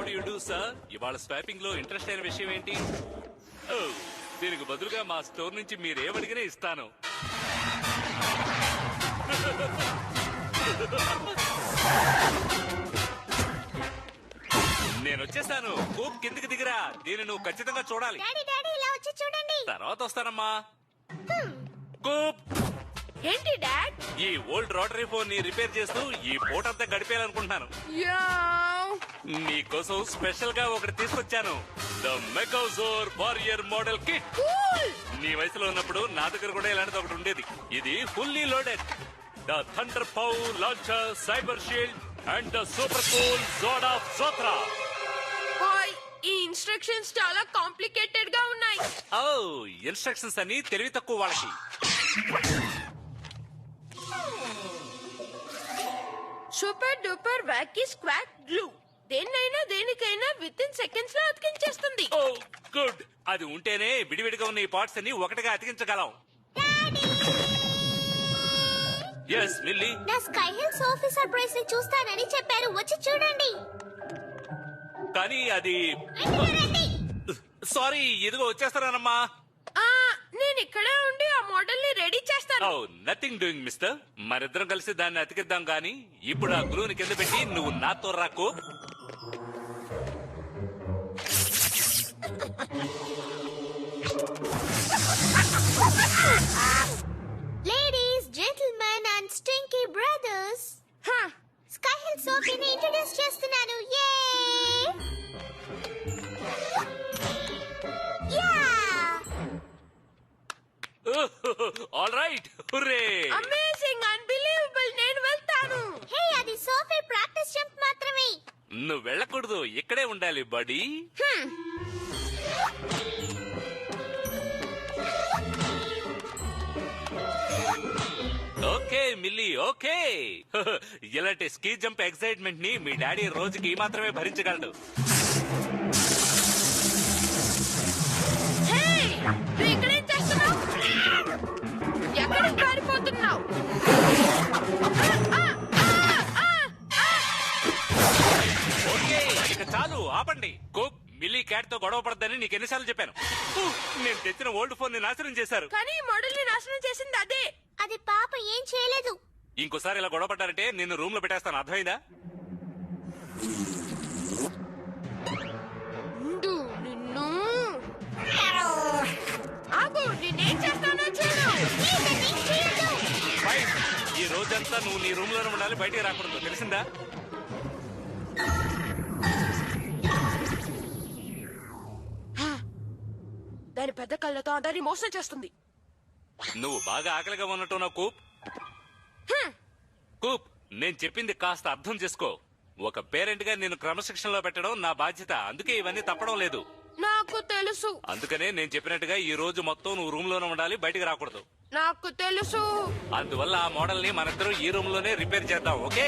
Do you do sir? ఇవాళ swapping లో interest అయిన విషయం ఏంటి? దీనికి బదులుగా మా స్టోర్ నుంచి మీరేమడిగినా ఇస్తాను. నేను వచ్చేసాను. కూప్ కిందికి దిగిరా. దీన్ని నువ్వు ఖచ్చితంగా చూడాలి. తర్వాత వస్తానమ్మా. కూప్ ఏంటి డాడ్? ఈ ఓల్డ్ రోటరీ ఫోన్ ని రిపేర్ చేస్తూ ఈ పూటంతా గడిపేయాలనుకుంటున్నాను. నీకోసం స్పెషల్ గా ఒకటి తీసుకొచ్చాను. The Megazord warrior model kit. నీ వయసులో ఉన్నప్పుడు నా దగ్గర కూడా ఇలాంటిది ఒకటి ఉండేది. ఇది fully loaded. The thunder power launcher, cyber shield and the super cool zord of Zotra. ఈ ఇన్స్ట్రక్షన్స్ చాలా కాంప్లికేటెడ్ గా ఉన్నాయి. ఇన్స్ట్రక్షన్స్ అని తెలివి తక్కువ వాళ్ళకి. Super duper wacky squat glue దేనికైనా విత్ ఇన్ సెకండ్స్ లో అతికించేస్తుంది. ఓ గుడ్. అది ఉంటేనే విడివిడిగా ఉన్న ఈ పార్ట్స్ అన్ని ఒకటిగా అతికించగలం. Yes Milly. నా స్కై హిల్స్ ఆఫీసర్ ప్రైస్ ని చూస్తానని చెప్పారు. వచ్చి చూడండి. కానీ అది సారీ, ఇదిగో వచ్చేస్తానమ్మా. నేను ఇక్కడే ఉండి ఆ మోడల్ ని రెడీ చేస్తాను. Nothing doing mister. మరిద్దరం కలిసి దాన్ని అతికిద్దాం. గానీ ఇప్పుడు ఆ గ్లూని కింద పెట్టి నువ్వు నాతో రాకు. Ladies, gentlemen and stinky brothers, Sky Hills సోఫీని ఇంట్రడ్యూస్ చేస్తున్నాను. All right. Hurray. Amazing, unbelievable. నేను వెళ్తాను. హే, అది సోఫీ ప్రాక్టీస్ జంప్ మాత్రమే. నువ్వు వెళ్ళకూడదు, ఇక్కడే ఉండాలి బడీ. Okay milli, okay. ఇలాంటి స్కీ జంప్ ఎక్సైట్మెంట్ ని మీ డాడీ రోజుకి మాత్రమే భరించగలడు. ఇక్కడేం చేస్తున్నావు? ఎక్కడికి పారిపోతున్నావు? ఓకే, ఇక చాలు, ఆపండి. కుక్, మిల్లీ క్యాట్ తో గొడవ పడద్దని నీకు ఎన్నిసార్లు చెప్పాను? నేను తెచ్చిన ఓల్డ్ ఫోన్ ని నాశనం చేశారు. కానీ ఈ మోడల్ ని నాశనం చేసింది అదే. అది పాప ఏం చేయలేదు. ఇంకోసారి ఇలా గొడవ పడ్డారంటే నిన్ను రూమ్ లో పెట్టేస్తాను. అర్థమైందా? నిన్ను ఆగు. నేనేం చేస్తానో చూడు. ఈ రోజంతా నువ్వు నీ రూమ్ లోనే ఉండాలి, బయటికి రాకూడదు. తెలిసిందా? దాని పెద్ద కళ్ళతో దాన్ని మోసం చేస్తుంది. నువ్వు బాగా ఆకలిగా ఉన్నట్టున్నావు కూప్. కూప్, నేను చెప్పింది కాస్త అర్థం చేసుకో. ఒక పేరెంట్ గా నేను క్రమశిక్షణలో పెట్టడం నా బాధ్యత. అందుకే ఇవన్నీ తప్పడం లేదు. నాకు తెలుసు. అందుకనే నేను చెప్పినట్టుగా ఈ రోజు మొత్తం నువ్వు రూమ్ లోనే ఉండాలి, బయటికి రాకూడదు. నాకు తెలుసు. అందువల్ల ఆ మోడల్ ని మనిద్దరం ఈ రూమ్ లోనే రిపేర్ చేద్దాం. ఓకే?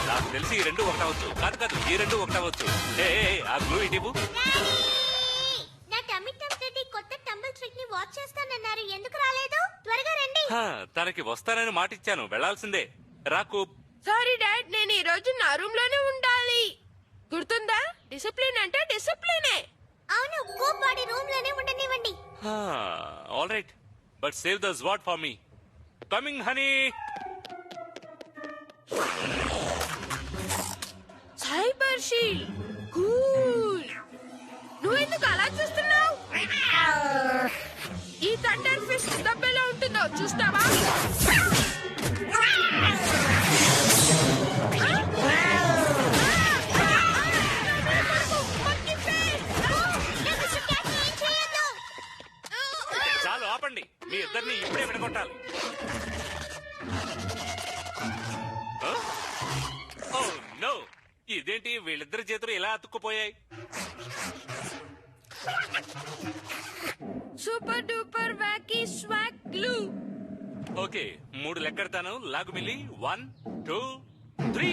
నాకు తెలిసి ఈ రెండు ఒకటవచ్చు. కాదు, ఈ రెండు ఒకటవచ్చు. ఆ గ్లూ ఇటివు. నా టమ్మీ టెంప్లెట్ కొత్త టంబుల్ ట్రిక్ ని వాచ్ చేస్తానన్నారు. ఎందుకు రాలేదు? త్వరగా రండి. తనకి వస్తానని మాటిచ్చాను, వెళ్లాల్సిందే. రాకు. సారీ డాడ్, నేను ఈ రోజు నా రూమ్ లోనే ఉండాలి. గుర్తుందా? డిసిప్లిన్ అంటే డిసిప్లినే. అవును, కూప్ వాడి రూమ్ లోనే ఉండనివ్వండి. All right, but save the swat for me. Coming honey. Cyber shield cool. నువ్వెందుకు అలా చూస్తున్నావు? ఈ థండర్ ఫిస్ట్ దెబ్బలా ఉంటుందో చూస్తావా? చాలు, ఆపండి. మీ ఇద్దరిని ఇప్పుడే విడగొట్టాలి. నో, ఇదేంటి వీళ్ళిద్దరి చేతులు ఇలా అతుక్కుపోయాయి? Super duper wacky swack glue. Okay, 3 లెక్కెడతాను. లాగు మిల్లీ. 1 2 3.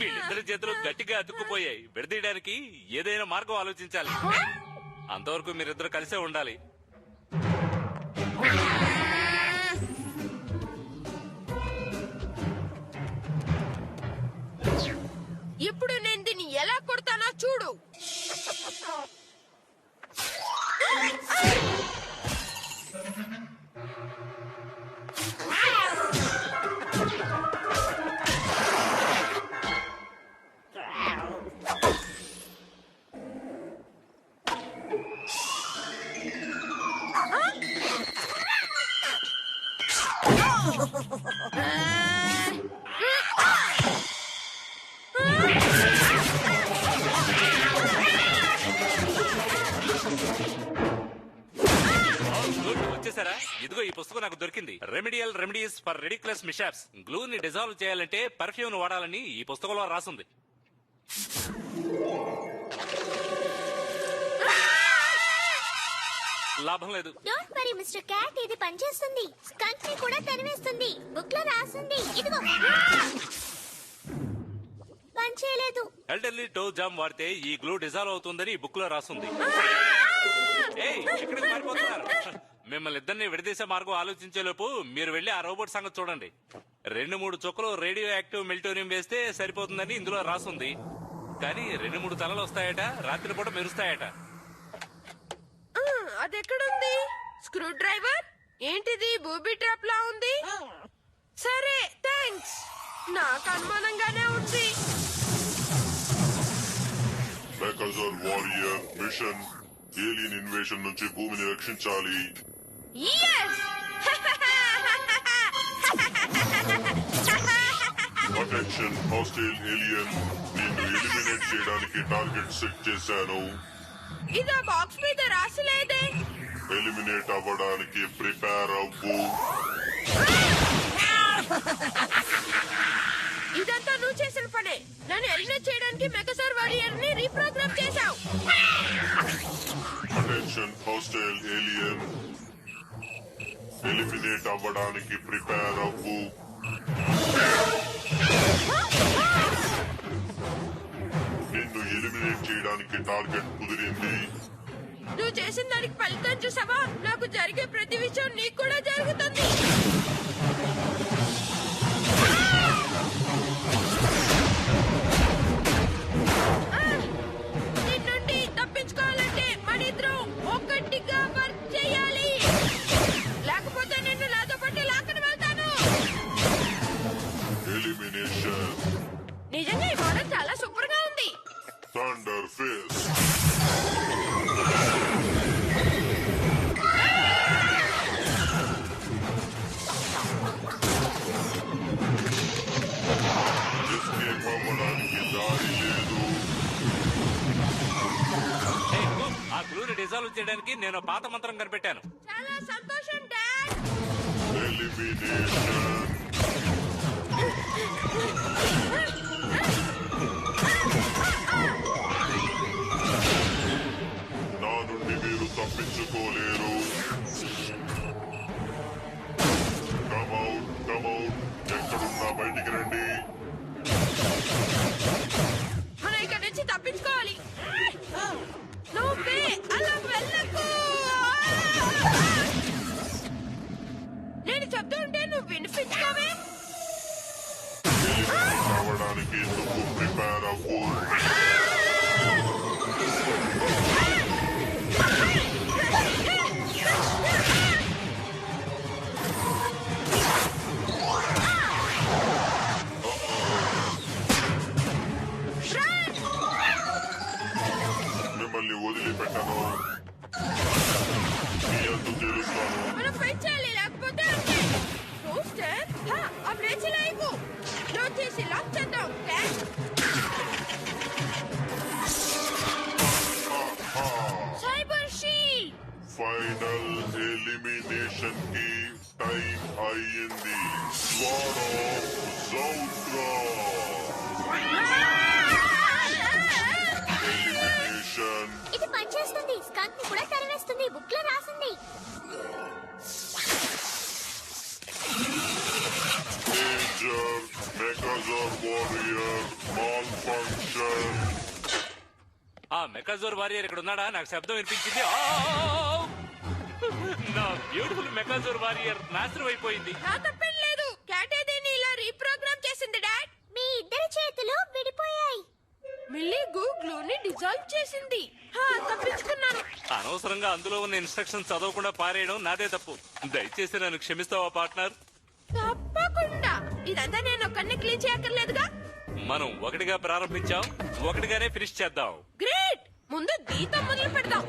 వీళ్ళిద్దరి చేతులు గట్టిగా అతుక్కుపోయాయి. విడదీయడానికి ఏదైనా మార్గం ఆలోచించాలి. అంతవరకు మీరిద్దరు కలిసే ఉండాలి. చూడు. వచ్చేసారా? ఇదిగో ఈ పుస్తకం నాకు దొరికింది. Remedies for ridiculous mishaps. Glue ని డిజాల్వ్ చేయాలంటే పర్ఫ్యూమ్ వాడాలని ఈ పుస్తకంలో రాసుంది. లాభం లేదు. డోంట్ వరీ మిస్టర్ క్యాట్, ఇది పనిచేస్తుంది. స్కంక్ ని కూడా తరివేస్తుంది. బుక్ లో రాసింది. ఇదిగో. పనిచేయలేదు. ఎల్డర్లీ టో జామ్ వాడితే ఈ గ్లూ డిజాల్వ్ అవుతుందని ఈ బుక్ లో రాసుంది. ఎక్కడికి మారిపోతున్నారు? మిమ్మల్ని ఇద్దరిని విడదీసే మార్గం ఆలోచించేలోపు మీరు వెళ్లి ఆ రోబోట్ సంగతి చూడండి. 2-3 చుక్కలు రేడియో యాక్టివ్ మెల్టోనియం వేస్తే సరిపోతుందని ఇందులో రాసుంది. కానీ 2-3 తలలు వస్తాయట, రాత్రిపూట మెరుస్తాయట. అదెక్కడుంది? స్క్రూ డ్రైవర్ ఏంటిది? బూబీ ట్రాప్ లా ఉంది. సరే థ్యాంక్స్. నాకు అనుమానంగానే ఉంది. మెకాజోర్ వారియర్ మిషన్ ఏలియన్ ఇన్వేషన్ నుంచి భూమిని రక్షించాలి. అటెన్షన్ హాస్టైల్ ఏలియన్, నిన్ను ఎలిమినేట్ చేయడానికి టార్గెట్ సెట్ చేశాను. ఇదా బాక్స్ మీద రాసలేదే. ఎలిమినేట్ అవ్వడానికి ప్రిపేర్ అవ్వు. ఇదంతా నువ్వు చేసిన పనే. నన్ను ఎలిమినేట్ చేయడానికి మెగాజోర్ వారియర్ ని రీప్రోగ్రామ్ చేశావు. అటెన్షన్ హాస్టైల్ ఏలియన్, ఎలిమినేట్ అవ్వడానికి ప్రిపేర్ అవ్వు. నిన్ను ఎలిమినేట్ చేయడానికి టార్గెట్ కుదిరింది. నువ్వు చేసిన దానికి ఫలితం చూసావా? నాకు జరిగే ప్రతి విషయం నీకు కూడా జరుగుతుంది. నిన్నుండి తప్పించుకోవాలంటే మనిద్దరం ఒక్కటిగా వర్క్ చేయాలి. లేకపోతే నిన్ను నాతో పాటు లాక్కని వెళ్తాను. ఎలిమినేషన్. నిజంగా ఈ మోడల్ చాలా సూపర్ గా ఉంది. Thunder fist. ఎస్కేప్ అవ్వడానికి దారి లేదు. ఆ గ్లూని డిజాల్వ్ చేయడానికి నేను పాత మంత్రం కనిపెట్టాను. చాలా సంతోషం డాడ్. ఎలిమినేషన్. నా నుండి మీరు తప్పించుకోలేరు. కమౌట్ కమౌట్, ఎక్కడున్నా బయటికి రండి. మనం ఇక్కడ నుంచి తప్పించుకోవాలి. నువ్వే అలా వెళ్ళకు. నేను చెప్తూ ఉంటే నువ్వు వినిపించుకోవే. ఎలిమినేట్ అవ్వడానికి నువ్వు ప్రిపేర్ అవ్వు. మిమ్మల్ని వదిలిపెట్టను. మీ అంతు తెలుస్తాను. మనం ఫైట్ చేయాలి, లేకపోతే అంతే. రోస్టర్ ఆ బ్రేక్ లైవ్ లోడ్ చేసి లాక్ చేద్దాం. Cyber shield. ఫైనల్ ఎలిమినేషన్ కి టైం అయ్యింది. Sword of Zotra. ఎలిమినేషన్. ఇది పనిచేస్తుంది. స్కంక్ ని కూడా తరివేస్తుంది. బుక్ లో రాసింది. Danger Megazord warrior malfunction. ఆ మెకాజోర్ వారియర్ ఇక్కడ ఉన్నాడా? నాకు శబ్దం వినిపించింది. నా బ్యూటిఫుల్ మెకాజోర్ వారియర్ నాశనం అయిపోయింది. నా తప్పేం లేదు. క్యాటే దీన్ని ఇలా రీప్రోగ్రామ్ చేసింది డాడ్. మీ ఇద్దరి చేతులు విడిపోయాయి. మిల్లీ గ్లూని డిజైన్ సాల్వ్ చేసింది. తప్పించుకున్నాను. అనవసరంగా అందులో ఉన్న ఇన్స్ట్రక్షన్ చదవకుండా పారేయడం నాదే తప్పు. దయచేసి నన్ను క్షమిస్తావా పార్ట్నర్? తప్పకుండా. ఇదంతా నేను ఒక్కడిని క్లీన్ చేయక్కర్లేదుగా. మనం ఒకటిగా ప్రారంభించాం, ఒకటిగానే ఫినిష్ చేద్దాం. గ్రేట్. ముందు దీంతో మొదలు పెడదాం.